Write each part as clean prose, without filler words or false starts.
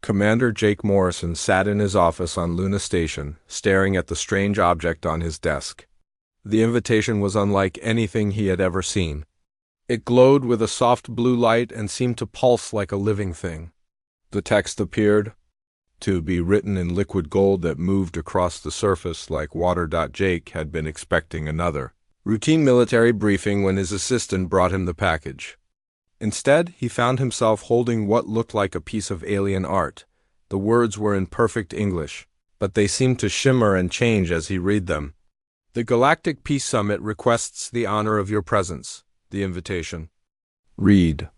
Commander Jake Morrison sat in his office on Luna Station, staring at the strange object on his desk. The invitation was unlike anything he had ever seen. It glowed with a soft blue light and seemed to pulse like a living thing. The text appeared to be written in liquid gold that moved across the surface like water. Jake had been expecting another routine military briefing when his assistant brought him the package. Instead, he found himself holding what looked like a piece of alien art. The words were in perfect English, but they seemed to shimmer and change as he read them. The Galactic Peace Summit requests the honor of your presence. The invitation. Read.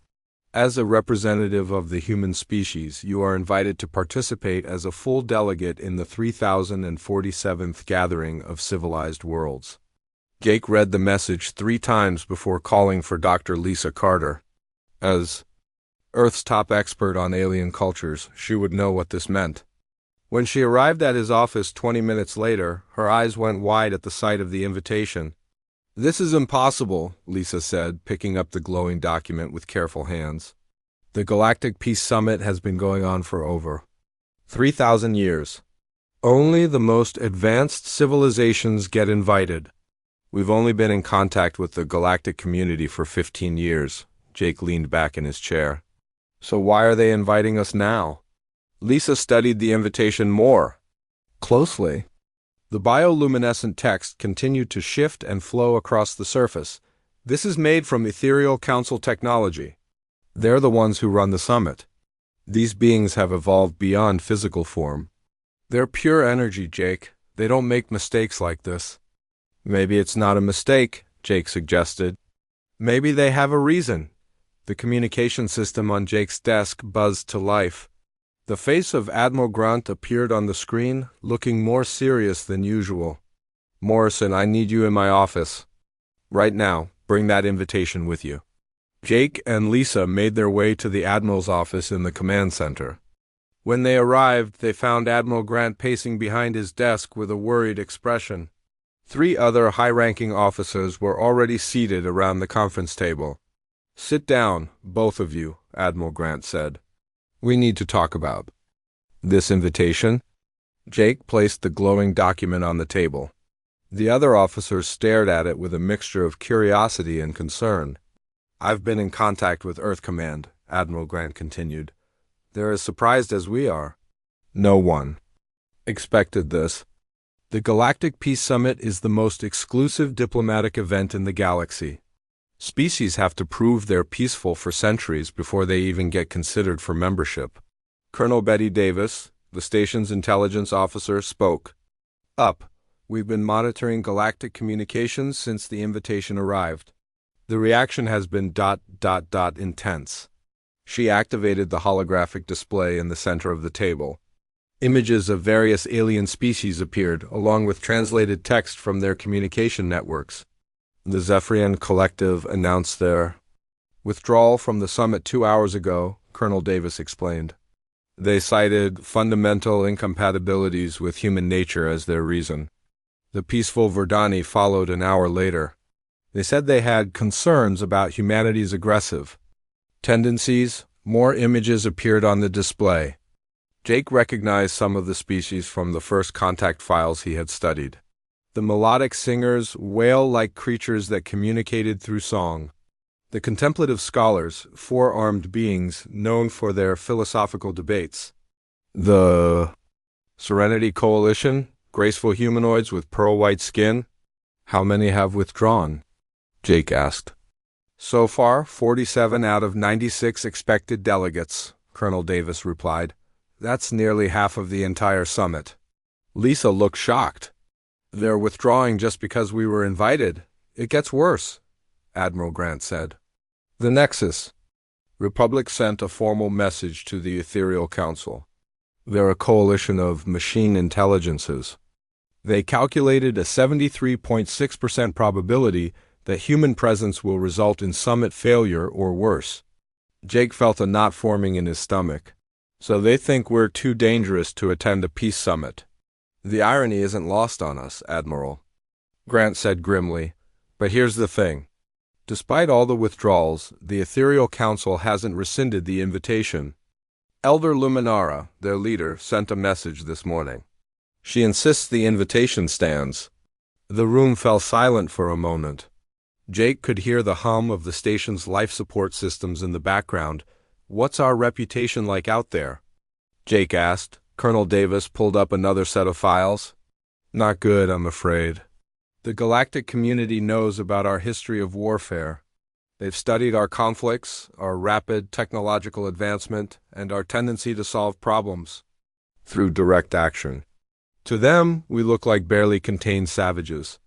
As a representative of the human species, you are invited to participate as a full delegate in the 3047th Gathering of Civilized Worlds. Jake read the message 3 times before calling for Dr. Lisa Carter. As Earth's top expert on alien cultures, she would know what this meant. When she arrived at his office 20 minutes later, her eyes went wide at the sight of the invitation. "This is impossible," Lisa said, picking up the glowing document with careful hands. "The Galactic Peace Summit has been going on for over 3,000 years. Only the most advanced civilizations get invited. We've only been in contact with the galactic community for 15 years. Jake leaned back in his chair. "So why are they inviting us now?" Lisa studied the invitation more closely. The bioluminescent text continued to shift and flow across the surface. "This is made from Ethereal Council technology. They're the ones who run the summit. These beings have evolved beyond physical form. They're pure energy, Jake. They don't make mistakes like this." "Maybe it's not a mistake," Jake suggested. "Maybe they have a reason." The communication system on Jake's desk buzzed to life. The face of Admiral Grant appeared on the screen, looking more serious than usual. "Morrison, I need you in my office. Right now. Bring that invitation with you." Jake and Lisa made their way to the Admiral's office in the command center. When they arrived, they found Admiral Grant pacing behind his desk with a worried expression. 3 other high-ranking officers were already seated around the conference table. "Sit down, both of you," Admiral Grant said. "We need to talk about this invitation." Jake placed the glowing document on the table. The other officers stared at it with a mixture of curiosity and concern. "I've been in contact with Earth Command," Admiral Grant continued. "They're as surprised as we are. No one expected this. The Galactic Peace Summit is the most exclusive diplomatic event in the galaxy. Species have to prove they're peaceful for centuries before they even get considered for membership." Colonel Betty Davis, the station's intelligence officer, spoke. We've been monitoring galactic communications since the invitation arrived. The reaction has been ... intense." She activated the holographic display in the center of the table. Images of various alien species appeared, along with translated text from their communication networks. The Zephyrian Collective announced their withdrawal from the summit 2 hours ago, Colonel Davis explained. They cited fundamental incompatibilities with human nature as their reason. The peaceful Verdani followed an hour later. They said they had concerns about humanity's aggressive tendencies. More images appeared on the display. Jake recognized some of the species from the first contact files he had studied. The melodic singers, whale-like creatures that communicated through song. The contemplative scholars, 4-armed beings known for their philosophical debates. The Serenity Coalition, graceful humanoids with pearl-white skin. "How many have withdrawn?" Jake asked. "So far, 47 out of 96 expected delegates," Colonel Davis replied. "That's nearly half of the entire summit." Lisa looked shocked. "They're withdrawing just because we were invited. It gets worse," Admiral Grant said. The Nexus. Republic sent a formal message to the Ethereal Council. They're a coalition of machine intelligences. They calculated a 73.6% probability that human presence will result in summit failure or worse. Jake felt a knot forming in his stomach. "So they think we're too dangerous to attend a peace summit." "The irony isn't lost on us, Admiral," Grant said grimly. "But here's the thing. Despite all the withdrawals, the Ethereal Council hasn't rescinded the invitation. Elder Luminara, their leader, sent a message this morning. She insists the invitation stands. The room fell silent for a moment. Jake could hear the hum of the station's life support systems in the background. What's our reputation like out there? Jake asked. Colonel Davis pulled up another set of files. Not good, I'm afraid. The galactic community knows about our history of warfare. They've studied our conflicts, our rapid technological advancement, and our tendency to solve problems through direct action. To them, we look like barely contained savages.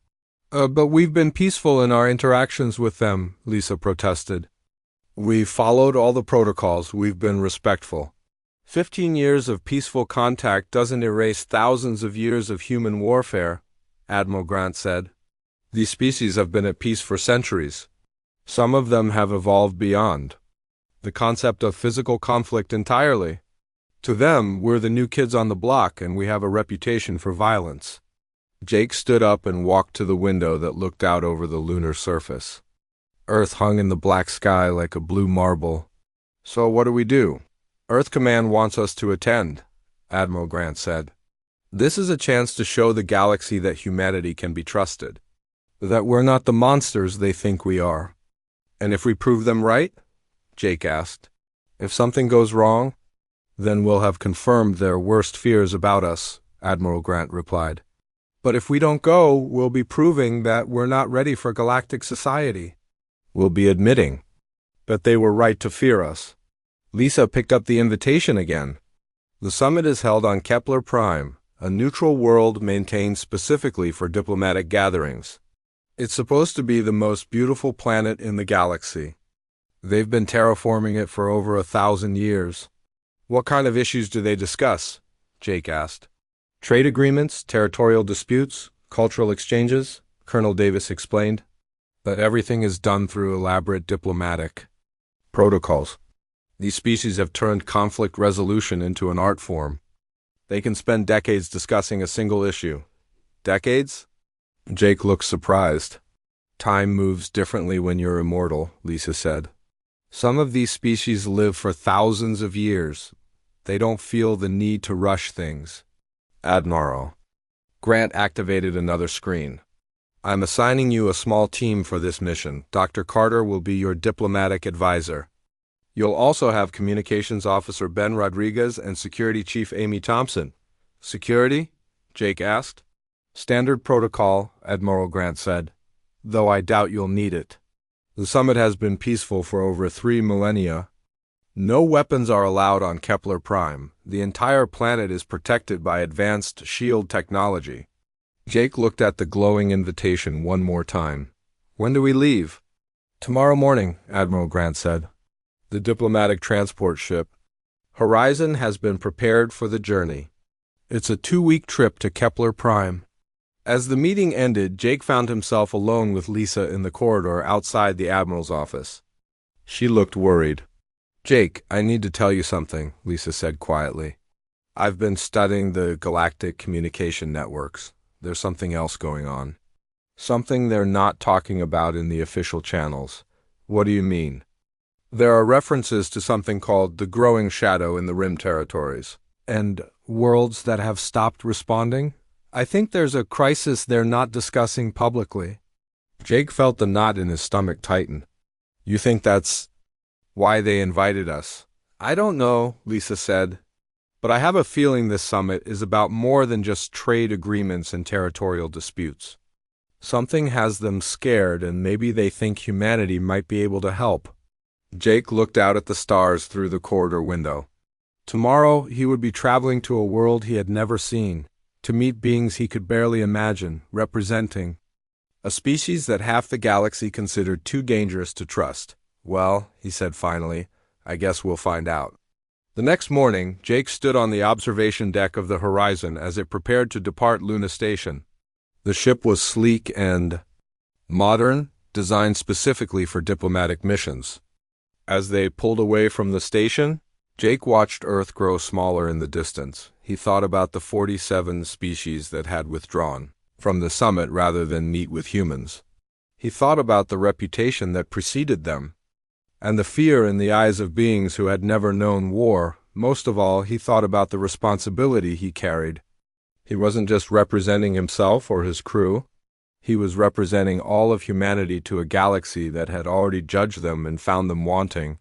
But we've been peaceful in our interactions with them, Lisa protested. We've followed all the protocols, we've been respectful. 15 years of peaceful contact doesn't erase thousands of years of human warfare, Admiral Grant said. These species have been at peace for centuries. Some of them have evolved beyond the concept of physical conflict entirely. To them, we're the new kids on the block and we have a reputation for violence. Jake stood up and walked to the window that looked out over the lunar surface. Earth hung in the black sky like a blue marble. So what do we do? Earth Command wants us to attend, Admiral Grant said. This is a chance to show the galaxy that humanity can be trusted. That we're not the monsters they think we are. And if we prove them right? Jake asked. If something goes wrong, then we'll have confirmed their worst fears about us, Admiral Grant replied. But if we don't go, we'll be proving that we're not ready for galactic society. We'll be admitting that they were right to fear us. Lisa picked up the invitation again. The summit is held on Kepler Prime, a neutral world maintained specifically for diplomatic gatherings. It's supposed to be the most beautiful planet in the galaxy. They've been terraforming it for over 1,000 years. What kind of issues do they discuss? Jake asked. Trade agreements, territorial disputes, cultural exchanges, Colonel Davis explained. But everything is done through elaborate diplomatic protocols. These species have turned conflict resolution into an art form. They can spend decades discussing a single issue. Decades? Jake looked surprised. Time moves differently when you're immortal, Lisa said. Some of these species live for thousands of years. They don't feel the need to rush things. Admiral. Grant activated another screen. I'm assigning you a small team for this mission. Dr. Carter will be your diplomatic advisor. You'll also have Communications Officer Ben Rodriguez and Security Chief Amy Thompson. Security? Jake asked. Standard protocol, Admiral Grant said, though I doubt you'll need it. The summit has been peaceful for over 3 millennia. No weapons are allowed on Kepler Prime. The entire planet is protected by advanced shield technology. Jake looked at the glowing invitation one more time. When do we leave? Tomorrow morning, Admiral Grant said. The diplomatic transport ship Horizon has been prepared for the journey. It's a 2-week trip to Kepler Prime. As the meeting ended, Jake found himself alone with Lisa in the corridor outside the Admiral's office. She looked worried. Jake, I need to tell you something, Lisa said quietly. I've been studying the galactic communication networks. There's something else going on. Something they're not talking about in the official channels. What do you mean? There are references to something called the growing shadow in the Rim territories. And worlds that have stopped responding? I think there's a crisis they're not discussing publicly. Jake felt the knot in his stomach tighten. You think that's why they invited us? I don't know, Lisa said. But I have a feeling this summit is about more than just trade agreements and territorial disputes. Something has them scared and maybe they think humanity might be able to help. Jake looked out at the stars through the corridor window. Tomorrow he would be traveling to a world he had never seen, to meet beings he could barely imagine, representing a species that half the galaxy considered too dangerous to trust. Well, he said finally, I guess we'll find out. The next morning, Jake stood on the observation deck of the Horizon as it prepared to depart Luna Station. The ship was sleek and modern, designed specifically for diplomatic missions. As they pulled away from the station, Jake watched Earth grow smaller in the distance. He thought about the 47 species that had withdrawn from the summit rather than meet with humans. He thought about the reputation that preceded them, and the fear in the eyes of beings who had never known war, most of all, he thought about the responsibility he carried. He wasn't just representing himself or his crew. He was representing all of humanity to a galaxy that had already judged them and found them wanting.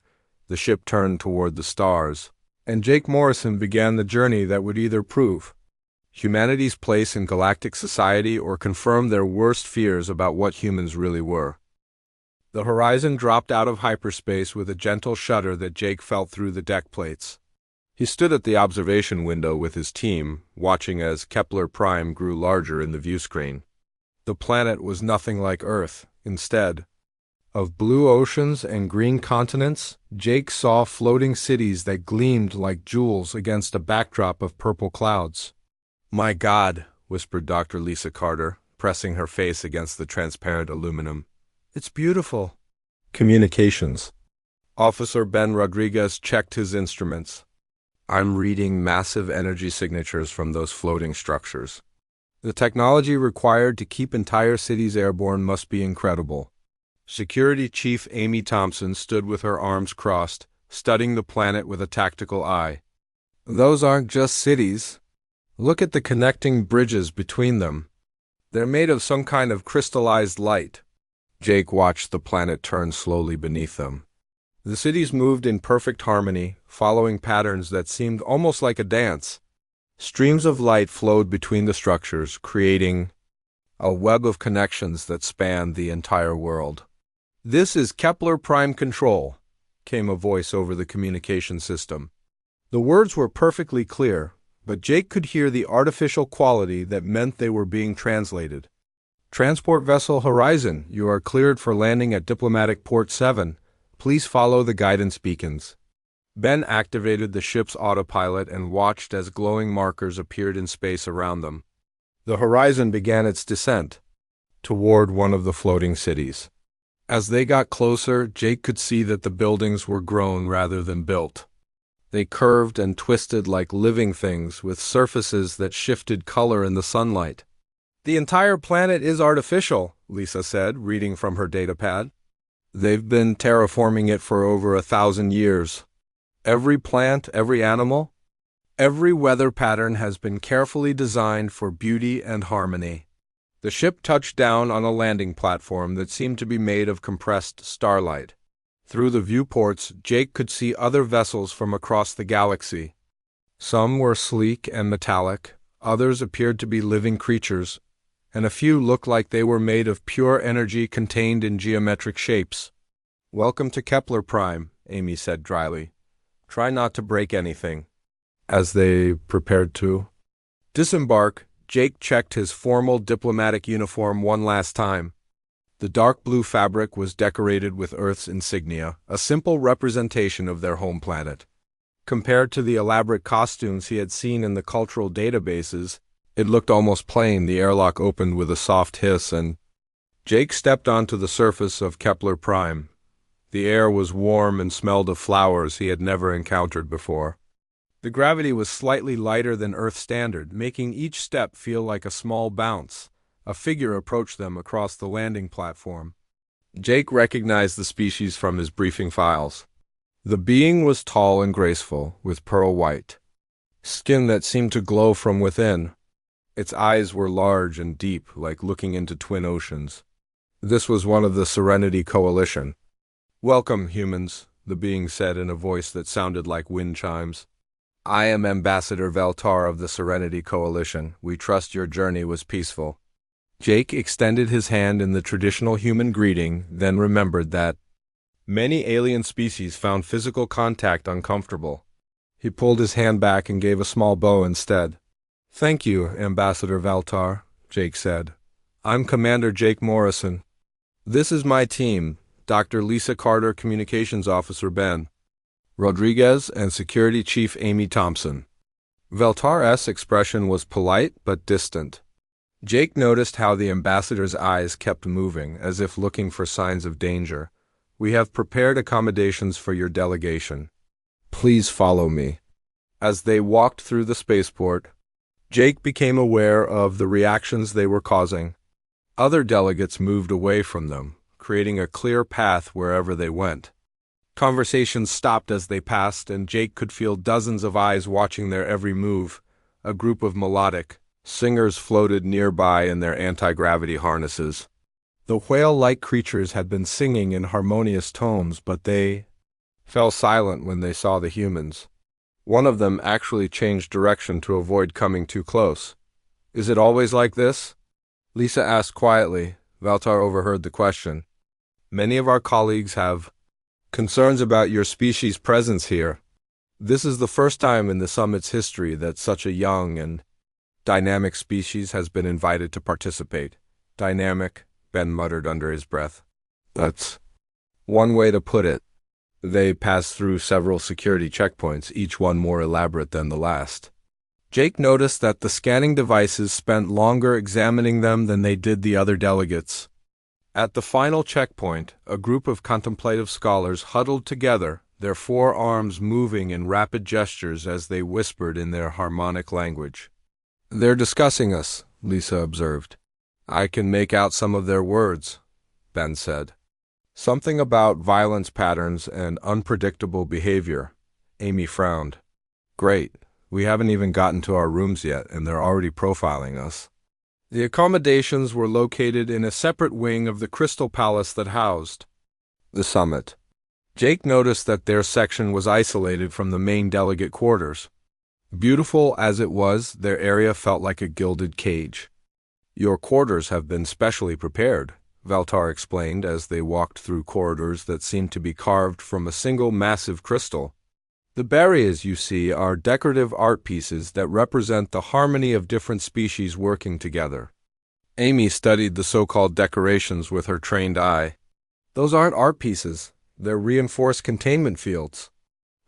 The ship turned toward the stars, and Jake Morrison began the journey that would either prove humanity's place in galactic society or confirm their worst fears about what humans really were. The Horizon dropped out of hyperspace with a gentle shudder that Jake felt through the deck plates. He stood at the observation window with his team, watching as Kepler Prime grew larger in the viewscreen. The planet was nothing like Earth. Instead of blue oceans and green continents, Jake saw floating cities that gleamed like jewels against a backdrop of purple clouds. "My God," whispered Dr. Lisa Carter, pressing her face against the transparent aluminum. "It's beautiful." Communications. Officer Ben Rodriguez checked his instruments. "I'm reading massive energy signatures from those floating structures. The technology required to keep entire cities airborne must be incredible." Security Chief Amy Thompson stood with her arms crossed, studying the planet with a tactical eye. "Those aren't just cities. Look at the connecting bridges between them. They're made of some kind of crystallized light." Jake watched the planet turn slowly beneath them. The cities moved in perfect harmony, following patterns that seemed almost like a dance. Streams of light flowed between the structures, creating a web of connections that spanned the entire world. "This is Kepler Prime Control," came a voice over the communication system. The words were perfectly clear, but Jake could hear the artificial quality that meant they were being translated. "Transport Vessel Horizon, you are cleared for landing at Diplomatic Port 7. Please follow the guidance beacons." Ben activated the ship's autopilot and watched as glowing markers appeared in space around them. The Horizon began its descent toward one of the floating cities. As they got closer, Jake could see that the buildings were grown rather than built. They curved and twisted like living things with surfaces that shifted color in the sunlight. "The entire planet is artificial," Lisa said, reading from her datapad. "They've been terraforming it for over 1,000 years. Every plant, every animal, every weather pattern has been carefully designed for beauty and harmony." The ship touched down on a landing platform that seemed to be made of compressed starlight. Through the viewports, Jake could see other vessels from across the galaxy. Some were sleek and metallic, others appeared to be living creatures, and a few looked like they were made of pure energy contained in geometric shapes. "Welcome to Kepler Prime," Amy said dryly. "Try not to break anything." As they prepared to disembark, Jake checked his formal diplomatic uniform one last time. The dark blue fabric was decorated with Earth's insignia, a simple representation of their home planet. Compared to the elaborate costumes he had seen in the cultural databases, it looked almost plain. The airlock opened with a soft hiss, and Jake stepped onto the surface of Kepler Prime. The air was warm and smelled of flowers he had never encountered before. The gravity was slightly lighter than Earth standard, making each step feel like a small bounce. A figure approached them across the landing platform. Jake recognized the species from his briefing files. The being was tall and graceful, with pearl white skin that seemed to glow from within. Its eyes were large and deep, like looking into twin oceans. This was one of the Serenity Coalition. "Welcome, humans," the being said in a voice that sounded like wind chimes. "I am Ambassador Veltar of the Serenity Coalition. We trust your journey was peaceful." Jake extended his hand in the traditional human greeting, then remembered that many alien species found physical contact uncomfortable. He pulled his hand back and gave a small bow instead. "Thank you, Ambassador Veltar," Jake said. "I'm Commander Jake Morrison. This is my team, Dr. Lisa Carter, Communications Officer Ben Rodriguez, and Security Chief Amy Thompson." Veltar's expression was polite but distant. Jake noticed how the ambassador's eyes kept moving, as if looking for signs of danger. "We have prepared accommodations for your delegation. Please follow me." As they walked through the spaceport, Jake became aware of the reactions they were causing. Other delegates moved away from them, creating a clear path wherever they went. Conversations stopped as they passed, and Jake could feel dozens of eyes watching their every move. A group of melodic singers floated nearby in their anti-gravity harnesses. The whale-like creatures had been singing in harmonious tones, but they fell silent when they saw the humans. One of them actually changed direction to avoid coming too close. "Is it always like this?" Lisa asked quietly. Valtar overheard the question. "Many of our colleagues have concerns about your species' presence here. This is the first time in the summit's history that such a young and dynamic species has been invited to participate." "Dynamic," Ben muttered under his breath. "That's one way to put it." They passed through several security checkpoints, each one more elaborate than the last. Jake noticed that the scanning devices spent longer examining them than they did the other delegates. At the final checkpoint, a group of contemplative scholars huddled together, their forearms moving in rapid gestures as they whispered in their harmonic language. "They're discussing us," Lisa observed. "I can make out some of their words," Ben said. "Something about violence patterns and unpredictable behavior." Amy frowned. "Great. We haven't even gotten to our rooms yet, and they're already profiling us." The accommodations were located in a separate wing of the Crystal Palace that housed the summit. Jake noticed that their section was isolated from the main delegate quarters. Beautiful as it was, their area felt like a gilded cage. "Your quarters have been specially prepared," Valtar explained as they walked through corridors that seemed to be carved from a single massive crystal. "The barriers you see are decorative art pieces that represent the harmony of different species working together." Amy studied the so-called decorations with her trained eye. "Those aren't art pieces. They're reinforced containment fields."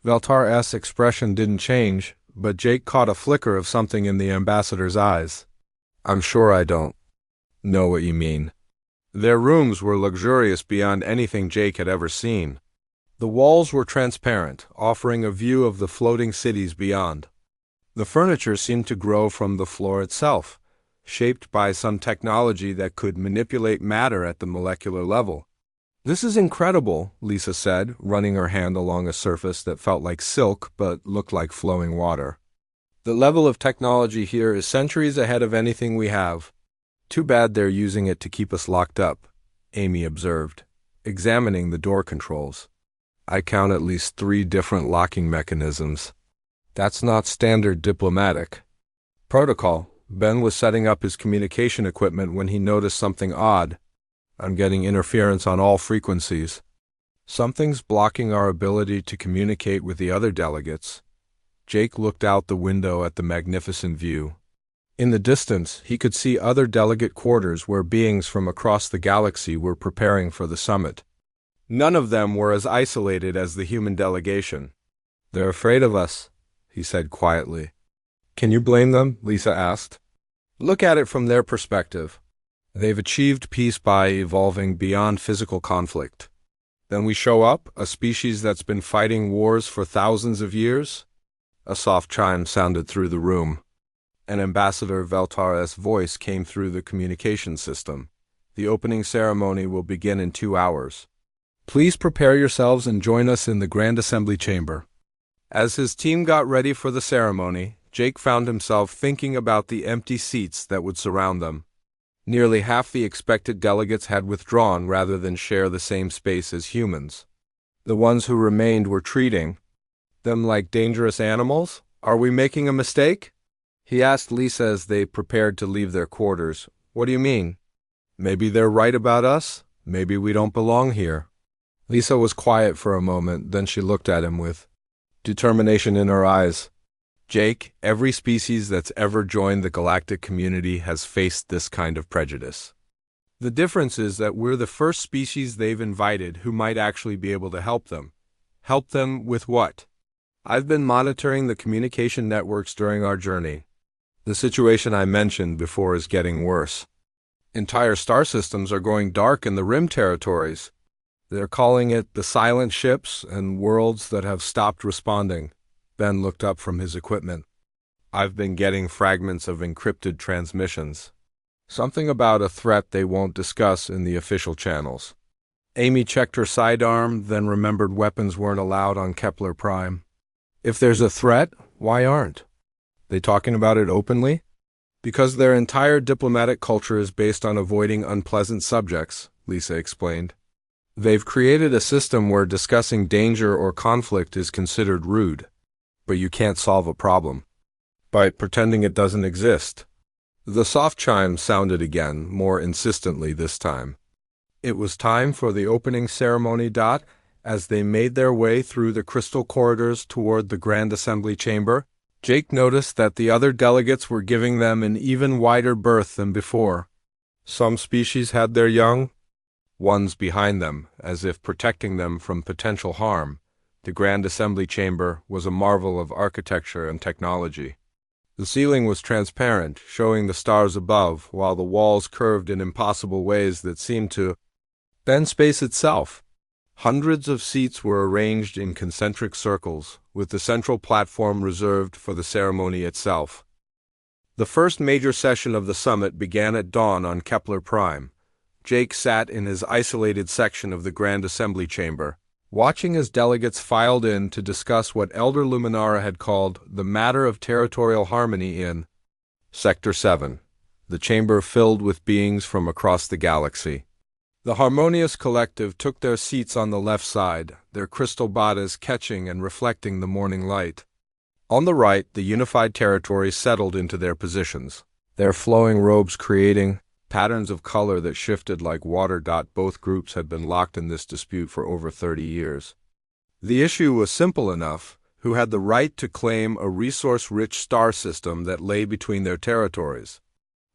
Valtar's expression didn't change, but Jake caught a flicker of something in the ambassador's eyes. "I'm sure I don't know what you mean." Their rooms were luxurious beyond anything Jake had ever seen. The walls were transparent, offering a view of the floating cities beyond. The furniture seemed to grow from the floor itself, shaped by some technology that could manipulate matter at the molecular level. "This is incredible," Lisa said, running her hand along a surface that felt like silk but looked like flowing water. "The level of technology here is centuries ahead of anything we have." "Too bad they're using it to keep us locked up," Amy observed, examining the door controls. "I count at least 3 different locking mechanisms. That's not standard diplomatic protocol." Ben was setting up his communication equipment when he noticed something odd. "I'm getting interference on all frequencies. Something's blocking our ability to communicate with the other delegates." Jake looked out the window at the magnificent view. In the distance, he could see other delegate quarters where beings from across the galaxy were preparing for the summit. None of them were as isolated as the human delegation. "They're afraid of us," he said quietly. "Can you blame them?" Lisa asked. "Look at it from their perspective. They've achieved peace by evolving beyond physical conflict. Then we show up, a species that's been fighting wars for thousands of years?" A soft chime sounded through the room. An Ambassador Valtar's voice came through the communication system. "The opening ceremony will begin in 2 hours. Please prepare yourselves and join us in the Grand Assembly Chamber." As his team got ready for the ceremony, Jake found himself thinking about the empty seats that would surround them. Nearly half the expected delegates had withdrawn rather than share the same space as humans. The ones who remained were treating them like dangerous animals. "Are we making a mistake?" he asked Lisa as they prepared to leave their quarters. "What do you mean?" "Maybe they're right about us. Maybe we don't belong here." Lisa was quiet for a moment, then she looked at him with determination in her eyes. "Jake, every species that's ever joined the galactic community has faced this kind of prejudice. The difference is that we're the first species they've invited who might actually be able to help them." "Help them with what?" "I've been monitoring the communication networks during our journey. The situation I mentioned before is getting worse. Entire star systems are going dark in the rim territories. They're calling it the silent ships and worlds that have stopped responding." Ben looked up from his equipment. "I've been getting fragments of encrypted transmissions. Something about a threat they won't discuss in the official channels." Amy checked her sidearm, then remembered weapons weren't allowed on Kepler Prime. If there's a threat, why aren't they talking about it openly? Because their entire diplomatic culture is based on avoiding unpleasant subjects, Lisa explained. They've created a system where discussing danger or conflict is considered rude, but you can't solve a problem by pretending it doesn't exist. The soft chime sounded again, more insistently this time. It was time for the opening ceremony. As they made their way through the crystal corridors toward the Grand Assembly Chamber, Jake noticed that the other delegates were giving them an even wider berth than before. Some species had their young ones behind them, as if protecting them from potential harm. The Grand Assembly Chamber was a marvel of architecture and technology. The ceiling was transparent, showing the stars above, while the walls curved in impossible ways that seemed to bend space itself. Hundreds of seats were arranged in concentric circles, with the central platform reserved for the ceremony itself. The first major session of the summit began at dawn on Kepler Prime. Jake sat in his isolated section of the Grand Assembly Chamber, watching as delegates filed in to discuss what Elder Luminara had called the matter of territorial harmony in Sector 7, the chamber filled with beings from across the galaxy. The Harmonious Collective took their seats on the left side, their crystal bodies catching and reflecting the morning light. On the right, the unified territories settled into their positions, their flowing robes creating patterns of color that shifted like water. Both groups had been locked in this dispute for over 30 years. The issue was simple enough: who had the right to claim a resource-rich star system that lay between their territories.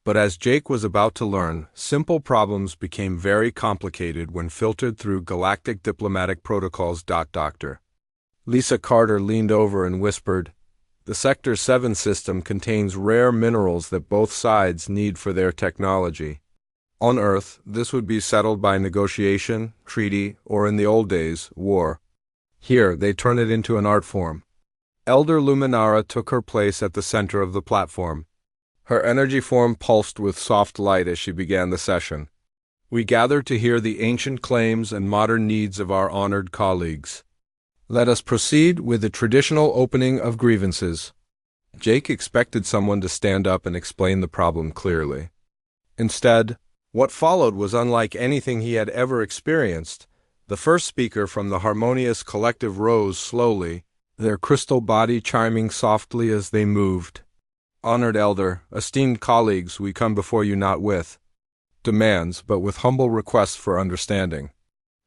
But as Jake was about to learn, simple problems became very complicated when filtered through galactic diplomatic protocols. Dr. Lisa Carter leaned over and whispered, "The Sector 7 system contains rare minerals that both sides need for their technology. On Earth, this would be settled by negotiation, treaty, or in the old days, war. Here, they turn it into an art form." Elder Luminara took her place at the center of the platform. Her energy form pulsed with soft light as she began the session. "We gather to hear the ancient claims and modern needs of our honored colleagues. Let us proceed with the traditional opening of grievances." Jake expected someone to stand up and explain the problem clearly. Instead, what followed was unlike anything he had ever experienced. The first speaker from the Harmonious Collective rose slowly, their crystal body chiming softly as they moved. "Honored Elder, esteemed colleagues, we come before you not with demands, but with humble requests for understanding.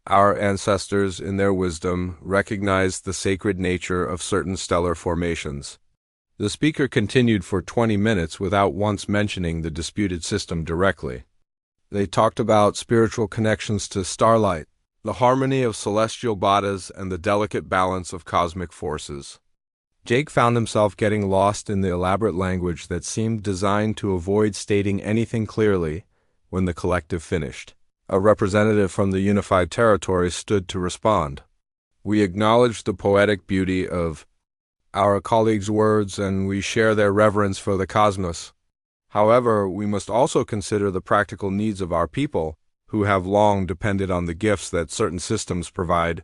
Our ancestors, in their wisdom, recognized the sacred nature of certain stellar formations." The speaker continued for 20 minutes without once mentioning the disputed system directly. They talked about spiritual connections to starlight, the harmony of celestial bodies, and the delicate balance of cosmic forces. Jake found himself getting lost in the elaborate language that seemed designed to avoid stating anything clearly. When the collective finished, a representative from the unified territory stood to respond. "We acknowledge the poetic beauty of our colleagues' words, and we share their reverence for the cosmos. However, we must also consider the practical needs of our people, who have long depended on the gifts that certain systems provide."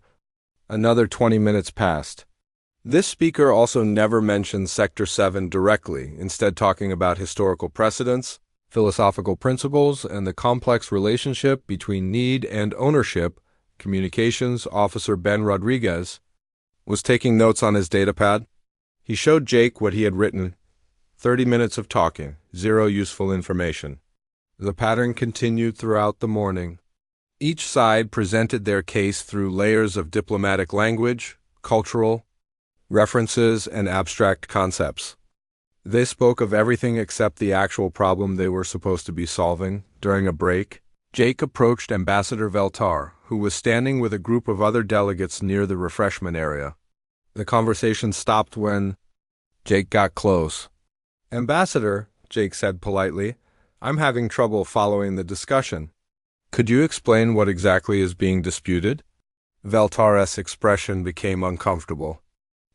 Another 20 minutes passed. This speaker also never mentioned Sector 7 directly, instead talking about historical precedents, philosophical principles, and the complex relationship between need and ownership. Communications Officer Ben Rodriguez was taking notes on his datapad. He showed Jake what he had written. 30 minutes of talking, zero useful information. The pattern continued throughout the morning. Each side presented their case through layers of diplomatic language, cultural references, and abstract concepts. They spoke of everything except the actual problem they were supposed to be solving. During a break, Jake approached Ambassador Veltar, who was standing with a group of other delegates near the refreshment area. The conversation stopped when Jake got close. "Ambassador," Jake said politely, "I'm having trouble following the discussion. Could you explain what exactly is being disputed?" Veltar's expression became uncomfortable.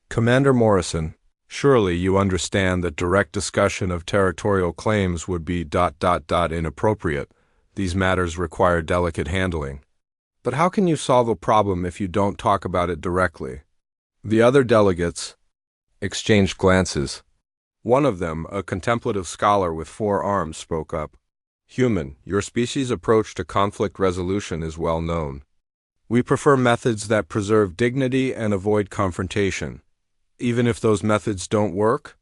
"Commander Morrison, surely you understand that direct discussion of territorial claims would be inappropriate. These matters require delicate handling." But how can you solve a problem if you don't talk about it directly? The other delegates exchanged glances. One of them, a contemplative scholar with 4 arms, spoke up. Human, your species' approach to conflict resolution is well known. We prefer methods that preserve dignity and avoid confrontation. Even if those methods don't work?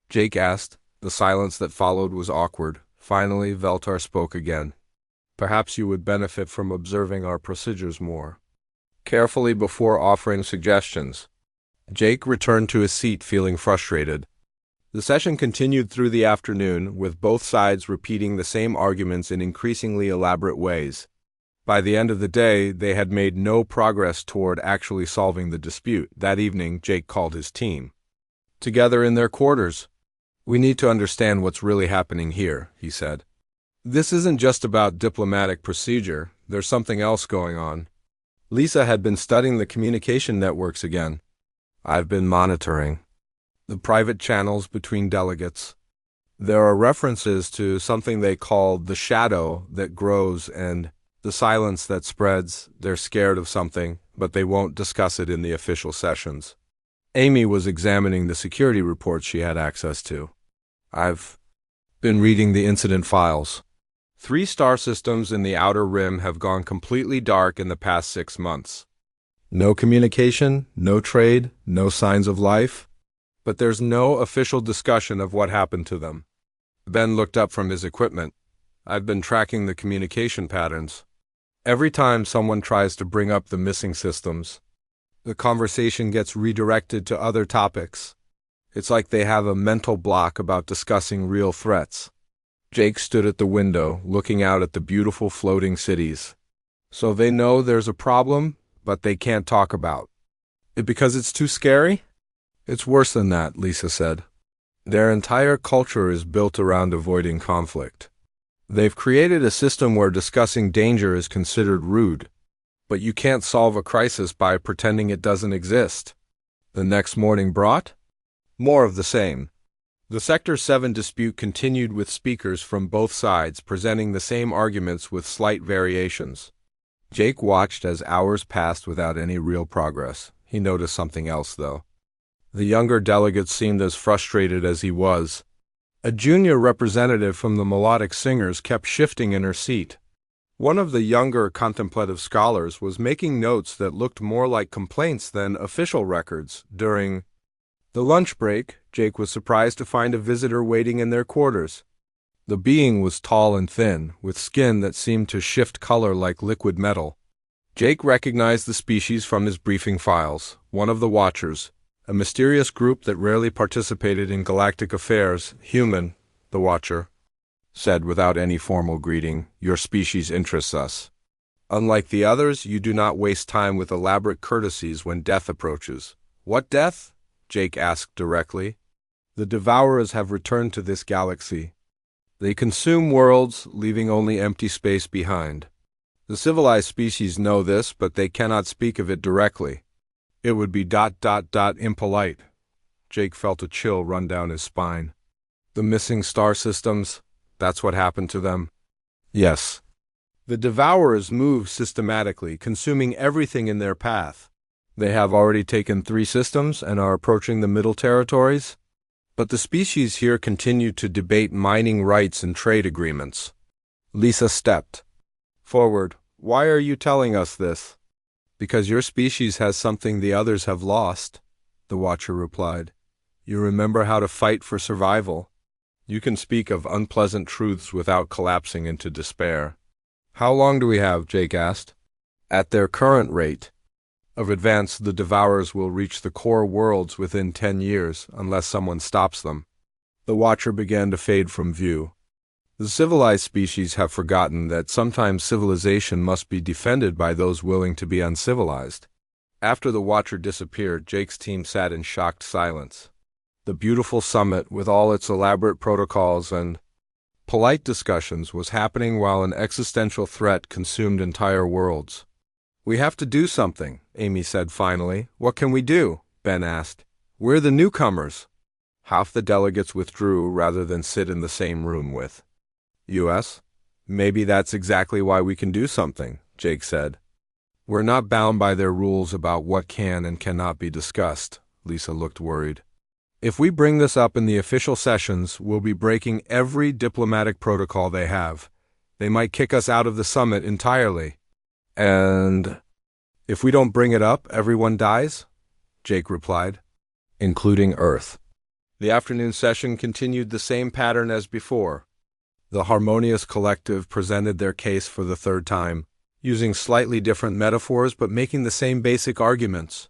Jake asked. The silence that followed was awkward. Finally, Veltar spoke again. Perhaps you would benefit from observing our procedures more carefully before offering suggestions. Jake returned to his seat feeling frustrated. The session continued through the afternoon, with both sides repeating the same arguments in increasingly elaborate ways. By the end of the day, they had made no progress toward actually solving the dispute. That evening, Jake called his team together in their quarters. We need to understand what's really happening here, he said. This isn't just about diplomatic procedure. There's something else going on. Lisa had been studying the communication networks again. I've been monitoring the private channels between delegates. There are references to something they call the shadow that grows and the silence that spreads. They're scared of something, but they won't discuss it in the official sessions. Amy was examining the security reports she had access to. I've been reading the incident files. 3 star systems in the outer rim have gone completely dark in the past 6 months. No communication, no trade, no signs of life. But there's no official discussion of what happened to them. Ben looked up from his equipment. I've been tracking the communication patterns. Every time someone tries to bring up the missing systems, the conversation gets redirected to other topics. It's like they have a mental block about discussing real threats. Jake stood at the window, looking out at the beautiful floating cities. So they know there's a problem, but they can't talk about it because it's too scary? It's worse than that, Lisa said. Their entire culture is built around avoiding conflict. They've created a system where discussing danger is considered rude, but you can't solve a crisis by pretending it doesn't exist. The next morning brought more of the same. The Sector 7 dispute continued with speakers from both sides presenting the same arguments with slight variations. Jake watched as hours passed without any real progress. He noticed something else, though. The younger delegate seemed as frustrated as he was. A junior representative from the melodic singers kept shifting in her seat. One of the younger contemplative scholars was making notes that looked more like complaints than official records. During the lunch break, Jake was surprised to find a visitor waiting in their quarters. The being was tall and thin, with skin that seemed to shift color like liquid metal. Jake recognized the species from his briefing files. One of the Watchers, a mysterious group that rarely participated in galactic affairs. Human, the Watcher said without any formal greeting, your species interests us. Unlike the others, you do not waste time with elaborate courtesies when death approaches. What death? Jake asked directly. The Devourers have returned to this galaxy. They consume worlds, leaving only empty space behind. The civilized species know this, but they cannot speak of it directly. It would be impolite. Jake felt a chill run down his spine. The missing star systems, that's what happened to them. Yes. The Devourers move systematically, consuming everything in their path. They have already taken 3 systems and are approaching the Middle Territories. But the species here continue to debate mining rights and trade agreements. Lisa stepped forward. Why are you telling us this? Because your species has something the others have lost, the Watcher replied. You remember how to fight for survival. You can speak of unpleasant truths without collapsing into despair. How long do we have? Jake asked. At their current rate of advance, the Devourers will reach the core worlds within 10 years, unless someone stops them. The Watcher began to fade from view. The civilized species have forgotten that sometimes civilization must be defended by those willing to be uncivilized. After the Watcher disappeared, Jake's team sat in shocked silence. The beautiful summit, with all its elaborate protocols and polite discussions, was happening while an existential threat consumed entire worlds. We have to do something, Amy said finally. What can we do? Ben asked. We're the newcomers. Half the delegates withdrew rather than sit in the same room with U.S. Maybe that's exactly why we can do something, Jake said. We're not bound by their rules about what can and cannot be discussed. Lisa looked worried. If we bring this up in the official sessions, we'll be breaking every diplomatic protocol they have. They might kick us out of the summit entirely. And if we don't bring it up, everyone dies? Jake replied. Including Earth. The afternoon session continued the same pattern as before. The Harmonious Collective presented their case for the third time, using slightly different metaphors but making the same basic arguments.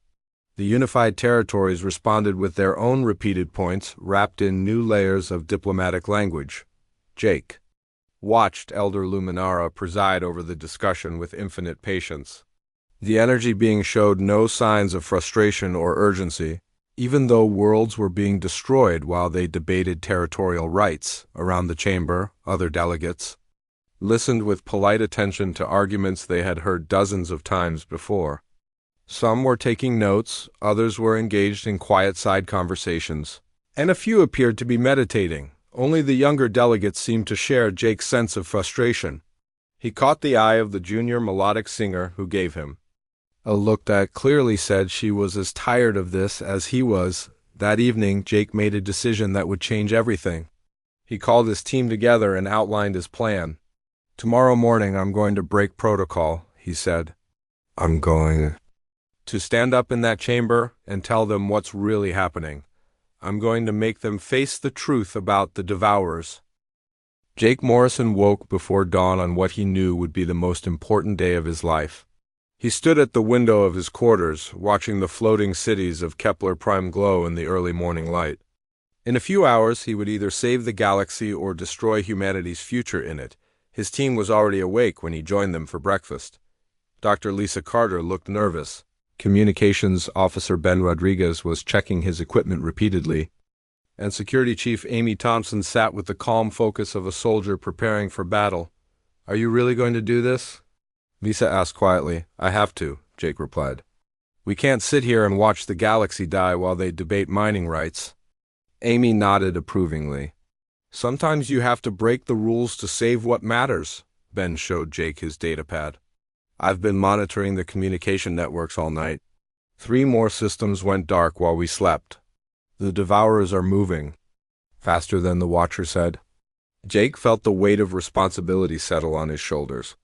The Unified Territories responded with their own repeated points wrapped in new layers of diplomatic language. Jake watched Elder Luminara preside over the discussion with infinite patience. The energy being showed no signs of frustration or urgency, even though worlds were being destroyed while they debated territorial rights. Around the chamber, other delegates listened with polite attention to arguments they had heard dozens of times before. Some were taking notes, others were engaged in quiet side conversations, and a few appeared to be meditating. Only the younger delegates seemed to share Jake's sense of frustration. He caught the eye of the junior melodic singer who gave him a look that clearly said she was as tired of this as he was. That evening, Jake made a decision that would change everything. He called his team together and outlined his plan. "Tomorrow morning I'm going to break protocol," he said. "I'm going to stand up in that chamber and tell them what's really happening. I'm going to make them face the truth about the Devourers." Jake Morrison woke before dawn on what he knew would be the most important day of his life. He stood at the window of his quarters, watching the floating cities of Kepler Prime glow in the early morning light. In a few hours, he would either save the galaxy or destroy humanity's future in it. His team was already awake when he joined them for breakfast. Dr. Lisa Carter looked nervous. Communications Officer Ben Rodriguez was checking his equipment repeatedly, and Security Chief Amy Thompson sat with the calm focus of a soldier preparing for battle. "Are you really going to do this?" Lisa asked quietly. "I have to," Jake replied. "We can't sit here and watch the galaxy die while they debate mining rights." Amy nodded approvingly. "Sometimes you have to break the rules to save what matters." Ben showed Jake his datapad. "I've been monitoring the communication networks all night. 3 more systems went dark while we slept. The Devourers are moving." "Faster than the Watcher said." Jake felt the weight of responsibility settle on his shoulders.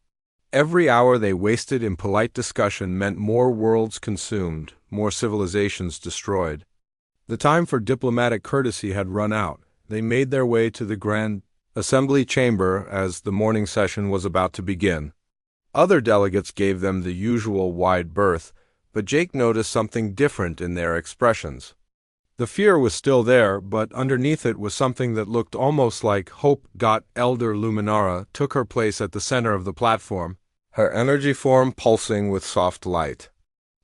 Every hour they wasted in polite discussion meant more worlds consumed, more civilizations destroyed. The time for diplomatic courtesy had run out. They made their way to the Grand Assembly chamber as the morning session was about to begin. Other delegates gave them the usual wide berth, but Jake noticed something different in their expressions. The fear was still there, but underneath it was something that looked almost like hope. Elder Luminara took her place at the center of the platform, her energy form pulsing with soft light.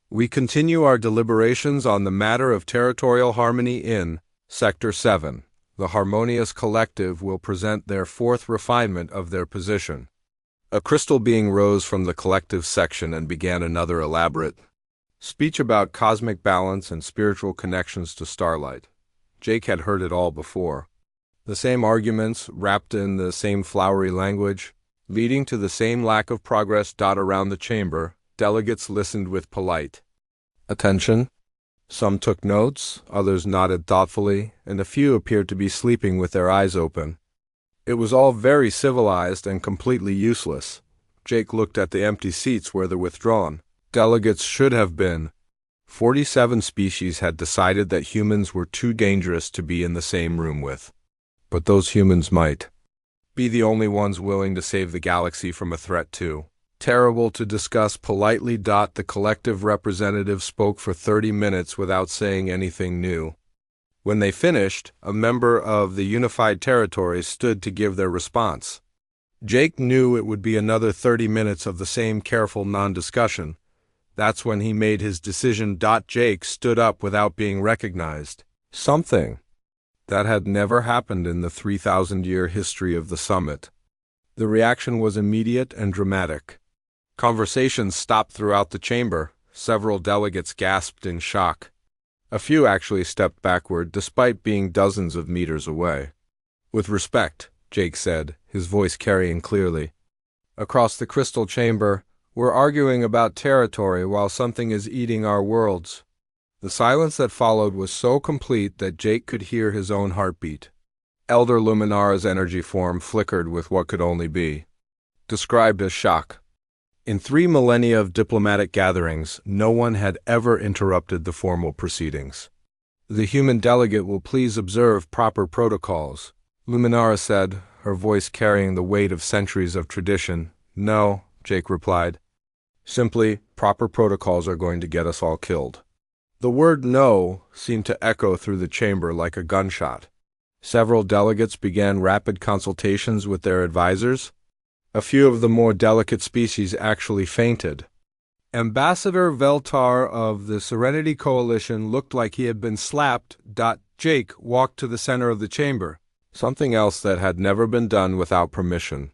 "We continue our deliberations on the matter of territorial harmony in Sector 7. The Harmonious Collective will present their 4th refinement of their position." A crystal being rose from the collective section and began another elaborate speech about cosmic balance and spiritual connections to starlight. Jake had heard it all before. The same arguments, wrapped in the same flowery language, leading to the same lack of progress. Around the chamber, delegates listened with polite attention. Some took notes, others nodded thoughtfully, and a few appeared to be sleeping with their eyes open. It was all very civilized and completely useless. Jake looked at the empty seats where the withdrawn delegates should have been. 47 species had decided that humans were too dangerous to be in the same room with. But those humans might be the only ones willing to save the galaxy from a threat too terrible to discuss politely. The collective representative spoke for 30 minutes without saying anything new. When they finished, a member of the Unified Territories stood to give their response. Jake knew it would be another 30 minutes of the same careful non-discussion. That's when he made his decision. Jake stood up without being recognized. Something that had never happened in the 3,000-year history of the summit. The reaction was immediate and dramatic. Conversations stopped throughout the chamber. Several delegates gasped in shock. A few actually stepped backward, despite being dozens of meters away. "With respect," Jake said, his voice carrying clearly. Across the crystal chamber, We're arguing about territory while something is eating our worlds. The silence that followed was so complete that Jake could hear his own heartbeat. Elder Luminara's energy form flickered with what could only be described as shock. In 3 millennia of diplomatic gatherings, no one had ever interrupted the formal proceedings. The human delegate will please observe proper protocols, Luminara said, her voice carrying the weight of centuries of tradition. No, Jake replied. Simply, proper protocols are going to get us all killed. The word no seemed to echo through the chamber like a gunshot. Several delegates began rapid consultations with their advisors. A few of the more delicate species actually fainted. Ambassador Veltar of the Serenity Coalition looked like he had been slapped. Jake walked to the center of the chamber, something else that had never been done without permission.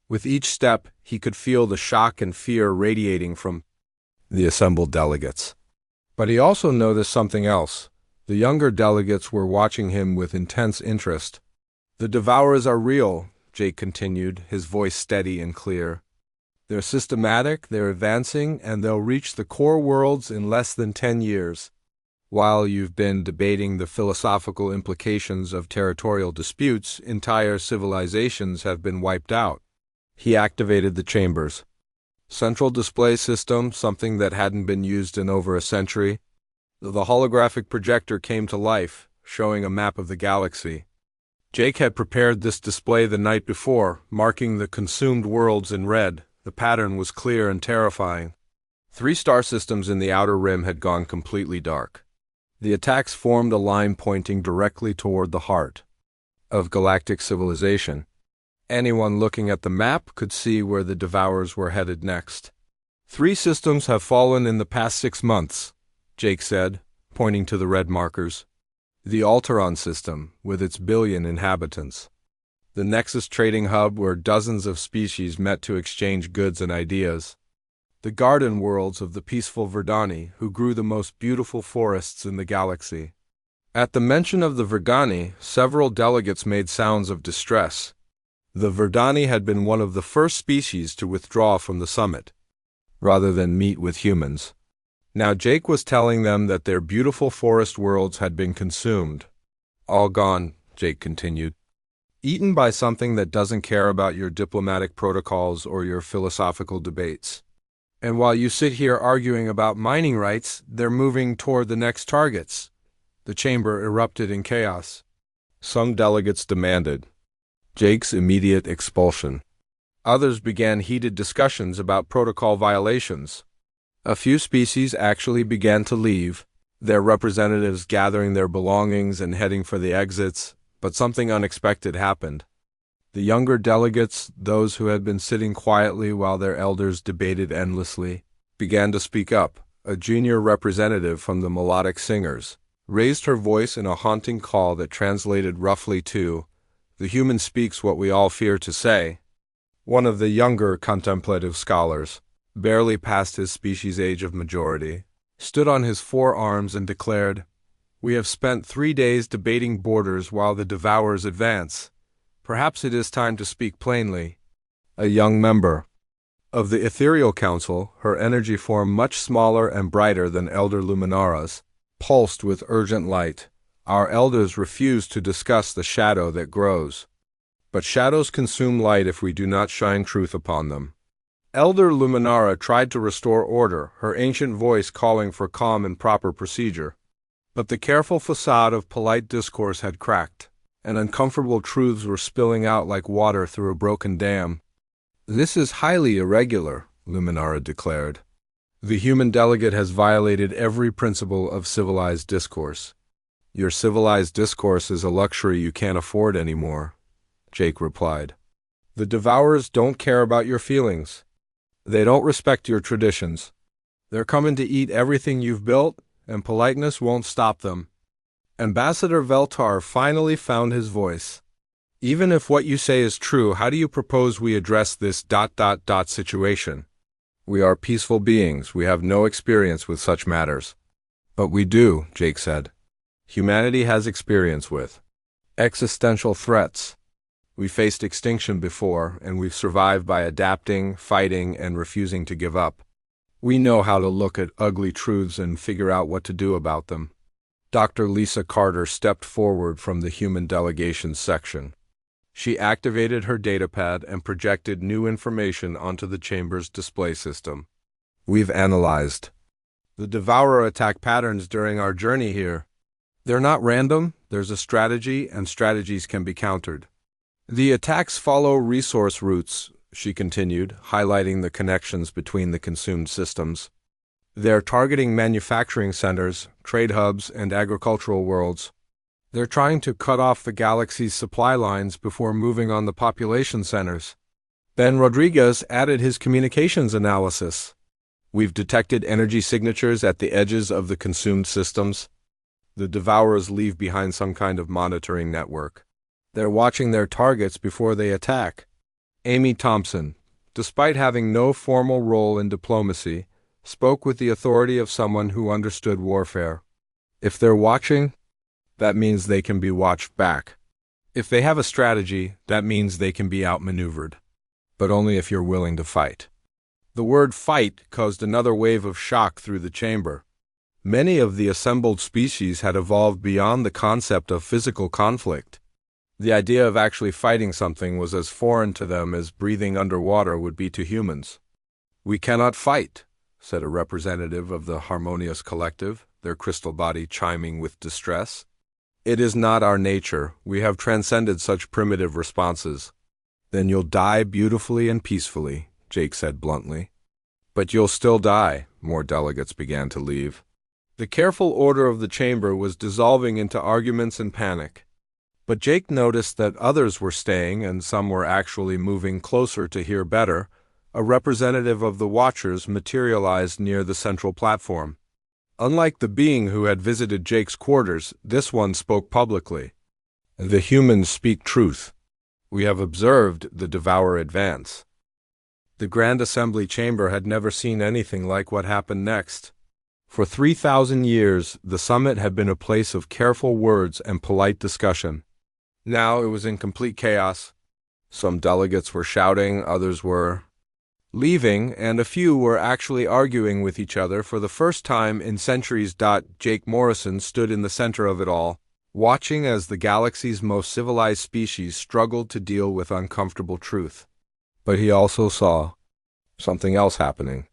With each step, he could feel the shock and fear radiating from the assembled delegates. But he also noticed something else. The younger delegates were watching him with intense interest. The Devourers are real, Jake continued, his voice steady and clear. They're systematic, they're advancing, and they'll reach the core worlds in less than 10 years. While you've been debating the philosophical implications of territorial disputes, entire civilizations have been wiped out. He activated the chambers. Central display system, something that hadn't been used in over a century. The holographic projector came to life, showing a map of the galaxy. Jake had prepared this display the night before, marking the consumed worlds in red. The pattern was clear and terrifying. 3 star systems in the outer rim had gone completely dark. The attacks formed a line pointing directly toward the heart of galactic civilization. Anyone looking at the map could see where the Devourers were headed next. 3 systems have fallen in the past 6 months, Jake said, pointing to the red markers. The Alteron system, with its 1 billion inhabitants. The Nexus trading hub where dozens of species met to exchange goods and ideas. The garden worlds of the peaceful Verdani, who grew the most beautiful forests in the galaxy. At the mention of the Verdani, several delegates made sounds of distress. The Verdani had been one of the first species to withdraw from the summit, rather than meet with humans. Now Jake was telling them that their beautiful forest worlds had been consumed. All gone, Jake continued. Eaten by something that doesn't care about your diplomatic protocols or your philosophical debates. And while you sit here arguing about mining rights, they're moving toward the next targets. The chamber erupted in chaos. Some delegates demanded Jake's immediate expulsion. Others began heated discussions about protocol violations. A few species actually began to leave, their representatives gathering their belongings and heading for the exits, but something unexpected happened. The younger delegates, those who had been sitting quietly while their elders debated endlessly, began to speak up. A junior representative from the Melodic Singers raised her voice in a haunting call that translated roughly to, "The human speaks what we all fear to say." One of the younger contemplative scholars, barely past his species' age of majority, stood on his forearms and declared, "We have spent 3 days debating borders while the Devourers advance. Perhaps it is time to speak plainly." A young member of the Ethereal Council, her energy form much smaller and brighter than Elder Luminara's, pulsed with urgent light. "Our elders refuse to discuss the shadow that grows. But shadows consume light if we do not shine truth upon them." Elder Luminara tried to restore order, her ancient voice calling for calm and proper procedure. But the careful facade of polite discourse had cracked, and uncomfortable truths were spilling out like water through a broken dam. "This is highly irregular," Luminara declared. "The human delegate has violated every principle of civilized discourse." "Your civilized discourse is a luxury you can't afford anymore," Jake replied. "The Devourers don't care about your feelings. They don't respect your traditions. They're coming to eat everything you've built, and politeness won't stop them." Ambassador Veltar finally found his voice. "Even if what you say is true, how do you propose we address this ... situation? We are peaceful beings. We have no experience with such matters." "But we do," Jake said. "Humanity has experience with existential threats. We faced extinction before, and we've survived by adapting, fighting, and refusing to give up. We know how to look at ugly truths and figure out what to do about them. Dr. Lisa Carter stepped forward from the human delegations section. She activated her datapad and projected new information onto the chamber's display system. We've analyzed the Devourer attack patterns during our journey here. They're not random, there's a strategy, and strategies can be countered. The attacks follow resource routes, she continued, highlighting the connections between the consumed systems. They're targeting manufacturing centers, trade hubs, and agricultural worlds. They're trying to cut off the galaxy's supply lines before moving on the population centers. Ben Rodriguez added his communications analysis. We've detected energy signatures at the edges of the consumed systems. The Devourers leave behind some kind of monitoring network. They're watching their targets before they attack. Amy Thompson, despite having no formal role in diplomacy, spoke with the authority of someone who understood warfare. If they're watching, that means they can be watched back. If they have a strategy, that means they can be outmaneuvered. But only if you're willing to fight. The word fight caused another wave of shock through the chamber. Many of the assembled species had evolved beyond the concept of physical conflict. The idea of actually fighting something was as foreign to them as breathing underwater would be to humans. "We cannot fight," said a representative of the Harmonious Collective, their crystal body chiming with distress. "It is not our nature. We have transcended such primitive responses." "Then you'll die beautifully and peacefully," Jake said bluntly. "But you'll still die." More delegates began to leave. The careful order of the chamber was dissolving into arguments and panic. But Jake noticed that others were staying and some were actually moving closer to hear better. A representative of the Watchers materialized near the central platform. Unlike the being who had visited Jake's quarters, this one spoke publicly. "The humans speak truth. We have observed the Devourer advance." The Grand Assembly Chamber had never seen anything like what happened next. For 3,000 years, the summit had been a place of careful words and polite discussion. Now it was in complete chaos. Some delegates were shouting, others were leaving, and a few were actually arguing with each other for the first time in centuries. Jake Morrison stood in the center of it all, watching as the galaxy's most civilized species struggled to deal with uncomfortable truth. But he also saw something else happening.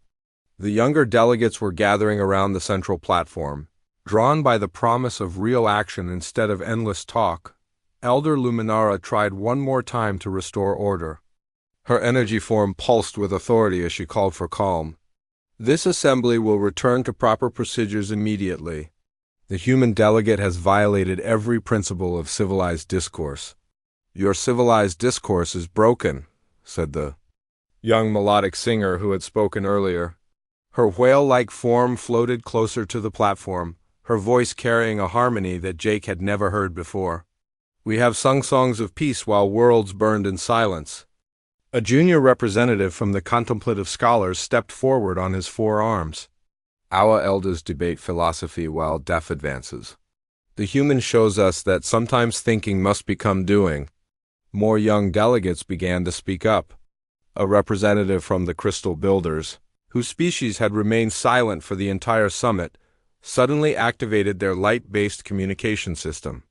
The younger delegates were gathering around the central platform. Drawn by the promise of real action instead of endless talk, Elder Luminara tried one more time to restore order. Her energy form pulsed with authority as she called for calm. "This assembly will return to proper procedures immediately. The human delegate has violated every principle of civilized discourse." "Your civilized discourse is broken," said the young melodic singer who had spoken earlier. Her whale-like form floated closer to the platform, her voice carrying a harmony that Jake had never heard before. "We have sung songs of peace while worlds burned in silence." A junior representative from the Contemplative Scholars stepped forward on his forearms. "Our elders debate philosophy while death advances. The human shows us that sometimes thinking must become doing." More young delegates began to speak up. A representative from the Crystal Builders, whose species had remained silent for the entire summit, suddenly activated their light-based communication system.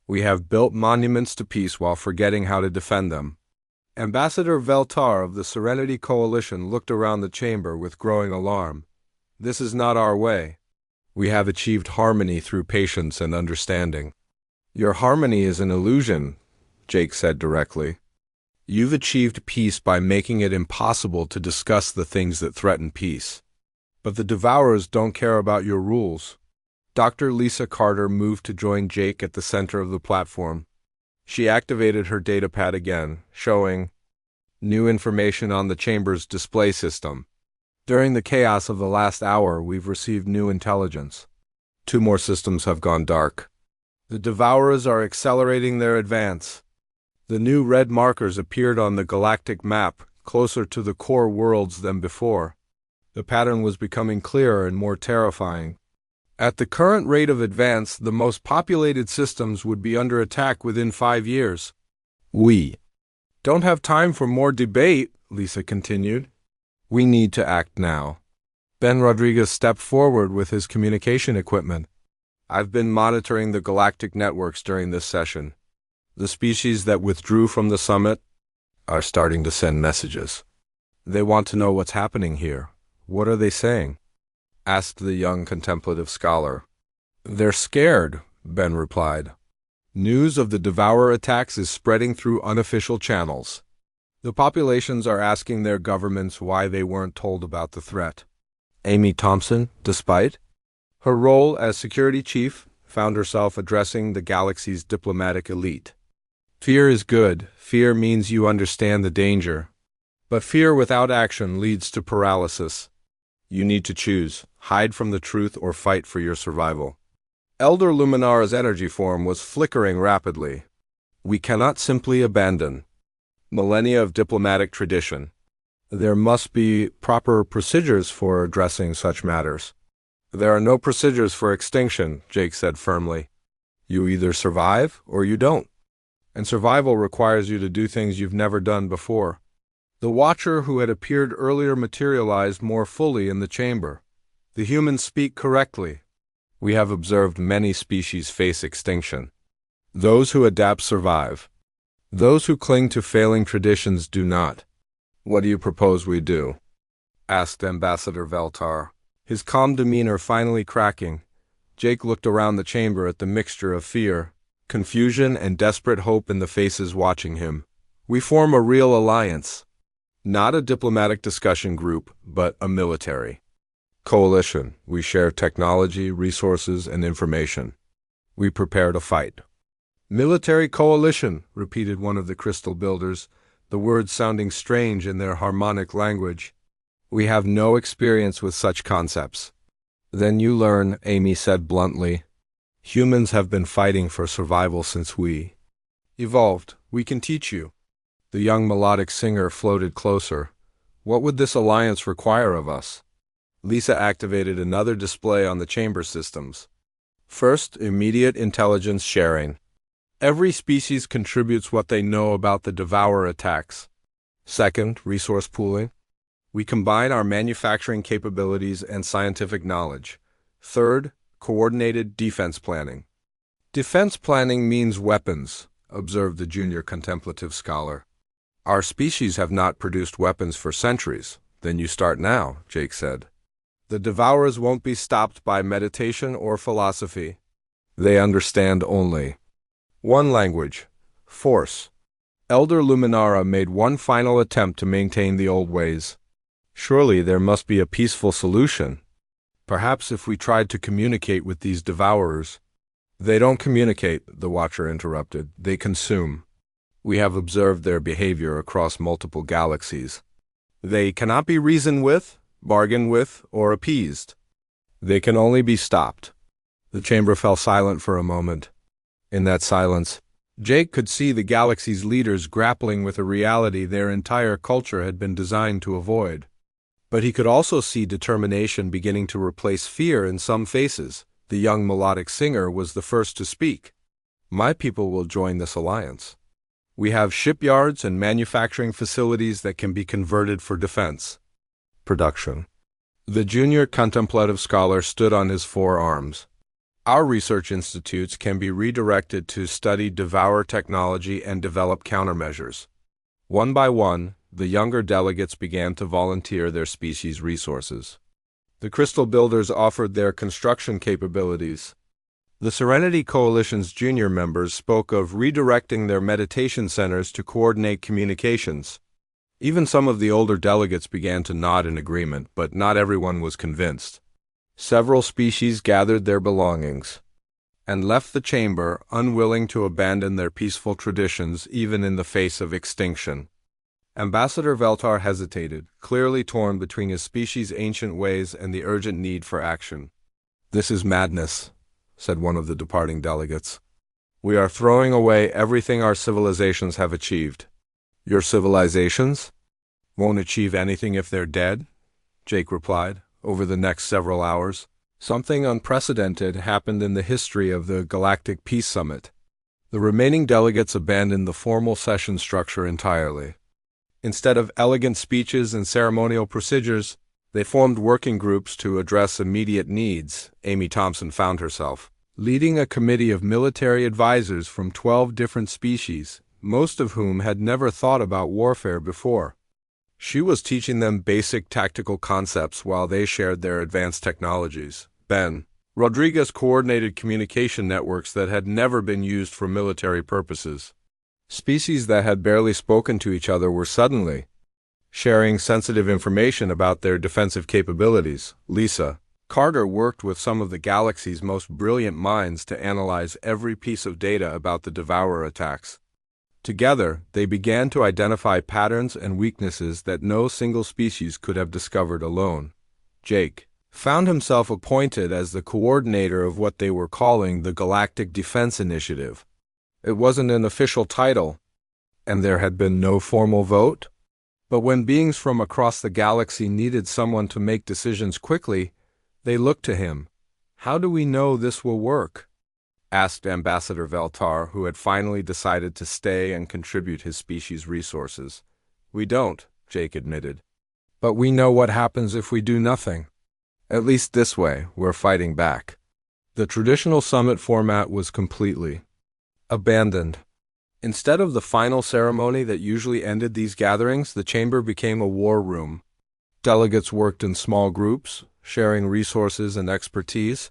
"We have built monuments to peace while forgetting how to defend them." Ambassador Veltar of the Serenity Coalition looked around the chamber with growing alarm. "This is not our way. We have achieved harmony through patience and understanding." "Your harmony is an illusion," Jake said directly. "You've achieved peace by making it impossible to discuss the things that threaten peace. But the Devourers don't care about your rules." Dr. Lisa Carter moved to join Jake at the center of the platform. She activated her datapad again, showing new information on the chamber's display system. "During the chaos of the last hour, we've received new intelligence. 2 more systems have gone dark. The Devourers are accelerating their advance." The new red markers appeared on the galactic map, closer to the core worlds than before. The pattern was becoming clearer and more terrifying. At the current rate of advance, the most populated systems would be under attack within 5 years. "We Don't have time for more debate, Lisa continued. We need to act now. Ben Rodriguez stepped forward with his communication equipment. I've been monitoring the galactic networks during this session. The species that withdrew from the summit are starting to send messages. They want to know what's happening here. What are they saying? Asked the young contemplative scholar. They're scared, Ben replied. News of the Devourer attacks is spreading through unofficial channels. The populations are asking their governments why they weren't told about the threat. Amy Thompson, despite her role as security chief, found herself addressing the galaxy's diplomatic elite. Fear is good. Fear means you understand the danger. But fear without action leads to paralysis. You need to choose, hide from the truth or fight for your survival. Elder Luminara's energy form was flickering rapidly. We cannot simply abandon millennia of diplomatic tradition. There must be proper procedures for addressing such matters. There are no procedures for extinction, Jake said firmly. You either survive or you don't. And survival requires you to do things you've never done before. The Watcher who had appeared earlier materialized more fully in the chamber. The humans speak correctly. We have observed many species face extinction. Those who adapt survive. Those who cling to failing traditions do not. What do you propose we do? Asked Ambassador Veltar, his calm demeanor finally cracking. Jake looked around the chamber at the mixture of fear, confusion, and desperate hope in the faces watching him. We form a real alliance. Not a diplomatic discussion group, but a military coalition. We share technology, resources, and information. We prepare to fight. Military coalition, repeated one of the crystal builders, the words sounding strange in their harmonic language. We have no experience with such concepts. Then you learn, Amy said bluntly. Humans have been fighting for survival since we evolved. We can teach you. The young melodic singer floated closer. What would this alliance require of us? Lisa activated another display on the chamber systems. First, immediate intelligence sharing. Every species contributes what they know about the Devourer attacks. Second, resource pooling. We combine our manufacturing capabilities and scientific knowledge. Third, coordinated defense planning. Defense planning means weapons, observed the junior contemplative scholar. Our species have not produced weapons for centuries. Then you start now, Jake said. The Devourers won't be stopped by meditation or philosophy. They understand only one language, force. Elder Luminara made one final attempt to maintain the old ways. Surely there must be a peaceful solution. Perhaps if we tried to communicate with these Devourers. They don't communicate, the Watcher interrupted. They consume. We have observed their behavior across multiple galaxies. They cannot be reasoned with, bargained with, or appeased. They can only be stopped. The chamber fell silent for a moment. In that silence, Jake could see the galaxy's leaders grappling with a reality their entire culture had been designed to avoid. But he could also see determination beginning to replace fear in some faces. The young melodic singer was the first to speak. My people will join this alliance. We have shipyards and manufacturing facilities that can be converted for defense. Production. The junior contemplative scholar stood on his forearms. Our research institutes can be redirected to study Devourer technology and develop countermeasures. One by one, the younger delegates began to volunteer their species' resources. The crystal builders offered their construction capabilities. The Serenity Coalition's junior members spoke of redirecting their meditation centers to coordinate communications. Even some of the older delegates began to nod in agreement, but not everyone was convinced. Several species gathered their belongings and left the chamber, unwilling to abandon their peaceful traditions even in the face of extinction. Ambassador Veltar hesitated, clearly torn between his species' ancient ways and the urgent need for action. This is madness, said one of the departing delegates. We are throwing away everything our civilizations have achieved. Your civilizations won't achieve anything if they're dead, Jake replied. Over the next several hours, something unprecedented happened in the history of the Galactic Peace Summit. The remaining delegates abandoned the formal session structure entirely. Instead of elegant speeches and ceremonial procedures, they formed working groups to address immediate needs. Amy Thompson found herself leading a committee of military advisors from 12 different species, most of whom had never thought about warfare before. She was teaching them basic tactical concepts while they shared their advanced technologies. Ben Rodriguez coordinated communication networks that had never been used for military purposes. Species that had barely spoken to each other were suddenly sharing sensitive information about their defensive capabilities. Lisa Carter worked with some of the galaxy's most brilliant minds to analyze every piece of data about the Devourer attacks. Together, they began to identify patterns and weaknesses that no single species could have discovered alone. Jake found himself appointed as the coordinator of what they were calling the Galactic Defense Initiative. It wasn't an official title, and there had been no formal vote. But when beings from across the galaxy needed someone to make decisions quickly, they looked to him. "How do we know this will work?" asked Ambassador Veltar, who had finally decided to stay and contribute his species' resources. "We don't," Jake admitted. "But we know what happens if we do nothing. At least this way, we're fighting back." The traditional summit format was completely abandoned. Instead of the final ceremony that usually ended these gatherings, the chamber became a war room. Delegates worked in small groups, sharing resources and expertise.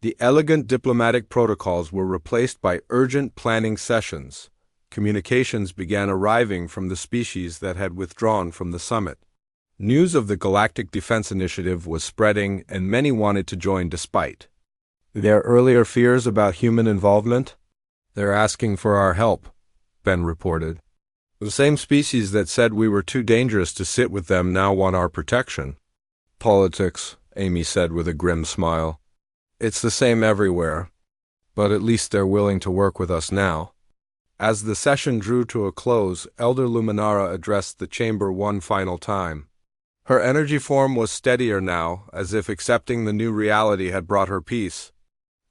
The elegant diplomatic protocols were replaced by urgent planning sessions. Communications began arriving from the species that had withdrawn from the summit. News of the Galactic Defense Initiative was spreading, and many wanted to join despite their earlier fears about human involvement. "They're asking for our help," Ben reported. "The same species that said we were too dangerous to sit with them now want our protection." "Politics," Amy said with a grim smile. "It's the same everywhere. But at least they're willing to work with us now." As the session drew to a close, Elder Luminara addressed the chamber one final time. Her energy form was steadier now, as if accepting the new reality had brought her peace.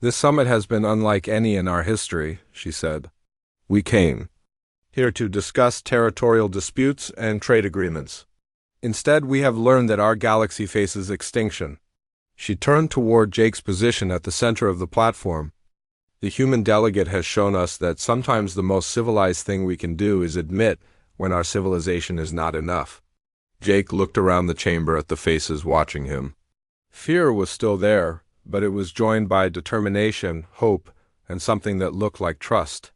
"This summit has been unlike any in our history," she said. "We came here to discuss territorial disputes and trade agreements. Instead, we have learned that our galaxy faces extinction." She turned toward Jake's position at the center of the platform. "The human delegate has shown us that sometimes the most civilized thing we can do is admit when our civilization is not enough." Jake looked around the chamber at the faces watching him. Fear was still there, but it was joined by determination, hope, and something that looked like trust.